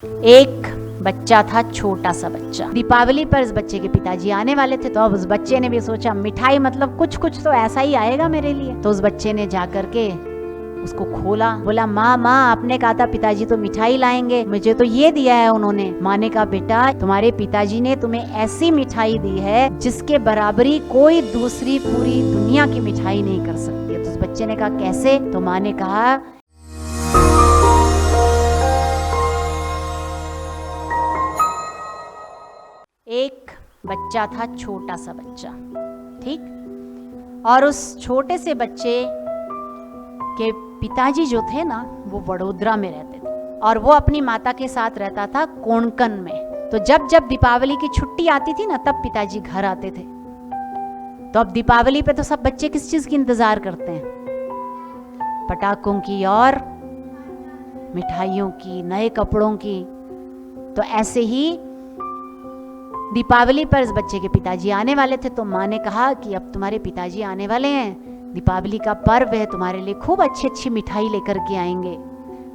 एक बच्चा था, छोटा सा बच्चा। दीपावली पर इस बच्चे के पिताजी आने वाले थे, तो अब उस बच्चे ने भी सोचा मिठाई मतलब कुछ कुछ तो ऐसा ही आएगा मेरे लिए। तो उस बच्चे ने जाकर के उसको खोला, बोला माँ माँ आपने कहा था पिताजी तो मिठाई लाएंगे, मुझे तो ये दिया है उन्होंने। माँ ने कहा बेटा तुम्हारे पिताजी ने तुम्हें ऐसी मिठाई दी है जिसके बराबरी कोई दूसरी पूरी दुनिया की मिठाई नहीं कर सकती है। तो उस बच्चे ने कहा कैसे? तो माँ ने कहा एक बच्चा था, छोटा सा बच्चा, ठीक। और उस छोटे से बच्चे के पिताजी जो थे ना वो वडोदरा में रहते थे और वो अपनी माता के साथ रहता था कोंकण में। तो जब जब दीपावली की छुट्टी आती थी ना तब पिताजी घर आते थे। तो अब दीपावली पे तो सब बच्चे किस चीज की इंतजार करते हैं? पटाखों की और मिठाइयों की, नए कपड़ों की। तो ऐसे ही दीपावली पर इस बच्चे के पिताजी आने वाले थे, तो माँ ने कहा कि अब तुम्हारे पिताजी आने वाले हैं, दीपावली का पर्व है, तुम्हारे लिए खूब अच्छी अच्छी मिठाई लेकर के आएंगे।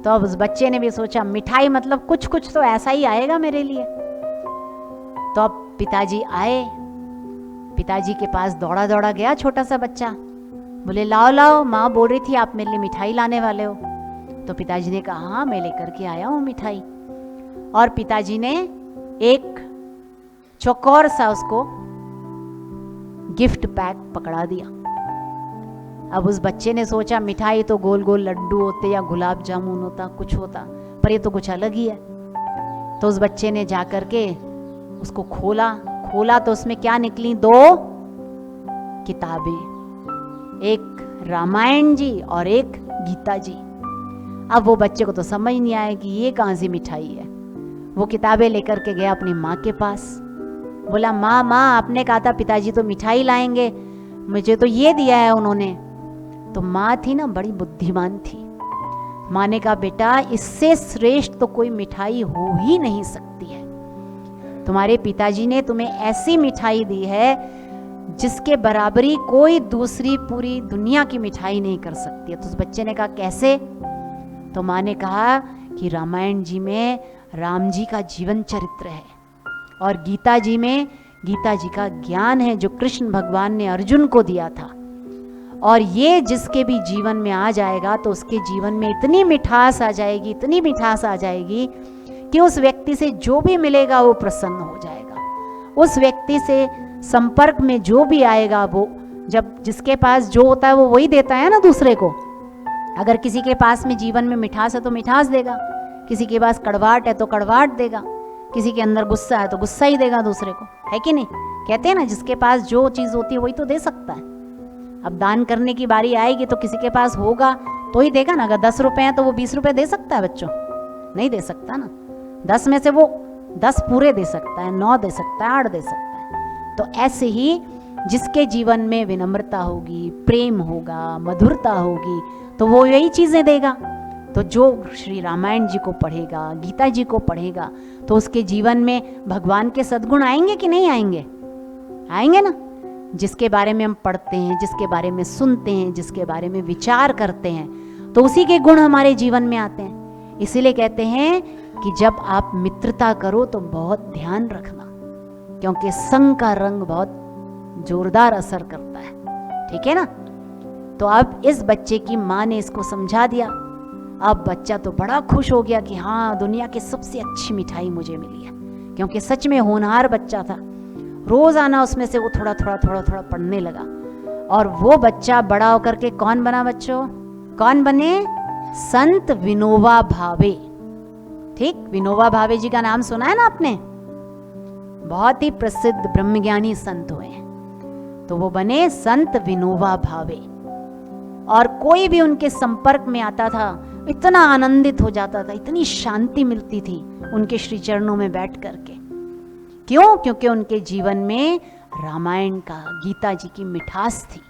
तो अब उस बच्चे ने भी सोचा मिठाई मतलब कुछ कुछ तो ऐसा ही आएगा मेरे लिए। तो अब पिताजी आए, पिताजी के पास दौड़ा दौड़ा गया छोटा सा बच्चा, बोले लाओ लाओ माँ बोल रही थी आप मेरे लिए मिठाई लाने वाले हो। तो पिताजी ने कहा हाँ मैं लेकर के आया हूँ मिठाई। और पिताजी ने एक चौकोर सा उसको गिफ्ट पैक पकड़ा दिया। अब उस बच्चे ने सोचा मिठाई तो गोल गोल लड्डू होते या गुलाब जामुन होता, कुछ होता, पर ये तो कुछ अलग ही है। तो उस बच्चे ने जाकर के उसको खोला तो उसमें क्या निकली? 2 किताबें, एक रामायण जी और एक गीता जी। अब वो बच्चे को तो समझ नहीं आया कि ये कहाँ से मिठाई है। वो किताबें लेकर के गया अपनी माँ के पास, बोला माँ माँ आपने कहा था पिताजी तो मिठाई लाएंगे, मुझे तो ये दिया है उन्होंने। तो माँ थी ना बड़ी बुद्धिमान थी। माँ ने कहा बेटा इससे श्रेष्ठ तो कोई मिठाई हो ही नहीं सकती है। तुम्हारे पिताजी ने तुम्हें ऐसी मिठाई दी है जिसके बराबरी कोई दूसरी पूरी दुनिया की मिठाई नहीं कर सकती है। तो उस बच्चे ने कहा कैसे? तो माँ ने कहा कि रामायण जी में राम जी का जीवन चरित्र है और गीता जी में गीता जी का ज्ञान है जो कृष्ण भगवान ने अर्जुन को दिया था। और ये जिसके भी जीवन में आ जाएगा तो उसके जीवन में इतनी मिठास आ जाएगी, इतनी मिठास आ जाएगी कि उस व्यक्ति से जो भी मिलेगा वो प्रसन्न हो जाएगा। उस व्यक्ति से संपर्क में जो भी आएगा वो, जब जिसके पास जो होता है वो वही देता है ना दूसरे को। अगर किसी के पास में जीवन में मिठास है तो मिठास देगा, किसी के पास कड़वाहट है तो कड़वाहट देगा, किसी के अंदर गुस्सा है तो गुस्सा ही देगा दूसरे को, है कि नहीं? कहते हैं ना जिसके पास जो चीज होती है वही तो दे सकता है। अब दान करने की बारी आएगी तो किसी के पास होगा तो ही देगा ना। अगर 10 रुपए हैं तो वो 20 रुपए दे सकता है बच्चों? नहीं दे सकता ना। 10 में से वो 10 पूरे दे सकता है, 9 दे सकता है, 8 दे सकता है। तो ऐसे ही जिसके जीवन में विनम्रता होगी, प्रेम होगा, मधुरता होगी तो वो यही चीजें देगा। तो जो श्री रामायण जी को पढ़ेगा, गीता जी को पढ़ेगा तो उसके जीवन में भगवान के सद्गुण आएंगे कि नहीं आएंगे? आएंगे ना। जिसके बारे में हम पढ़ते हैं, जिसके बारे में सुनते हैं, जिसके बारे में विचार करते हैं तो उसी के गुण हमारे जीवन में आते हैं। इसीलिए कहते हैं कि जब आप मित्रता करो तो बहुत ध्यान रखना, क्योंकि संग का रंग बहुत जोरदार असर करता है, ठीक है ना। तो अब इस बच्चे की माँ ने इसको समझा दिया। अब बच्चा तो बड़ा खुश हो गया कि हाँ दुनिया की सबसे अच्छी मिठाई मुझे मिली है, क्योंकि सच में होनहार बच्चा था। रोजाना उसमें से वो थोड़ा थोड़ा पढ़ने लगा और वो बच्चा बड़ा होकर के कौन बना बच्चों? कौन बने? संत विनोबा भावे। ठीक, विनोबा भावे जी का नाम सुना है ना आपने? बहुत ही प्रसिद्ध ब्रह्मज्ञानी संत हुए हैं। तो वो बने संत विनोबा भावे और कोई भी उनके संपर्क में आता था इतना आनंदित हो जाता था, इतनी शांति मिलती थी उनके श्री चरणों में बैठ करके। क्यों? क्योंकि उनके जीवन में रामायण का, गीता जी की मिठास थी।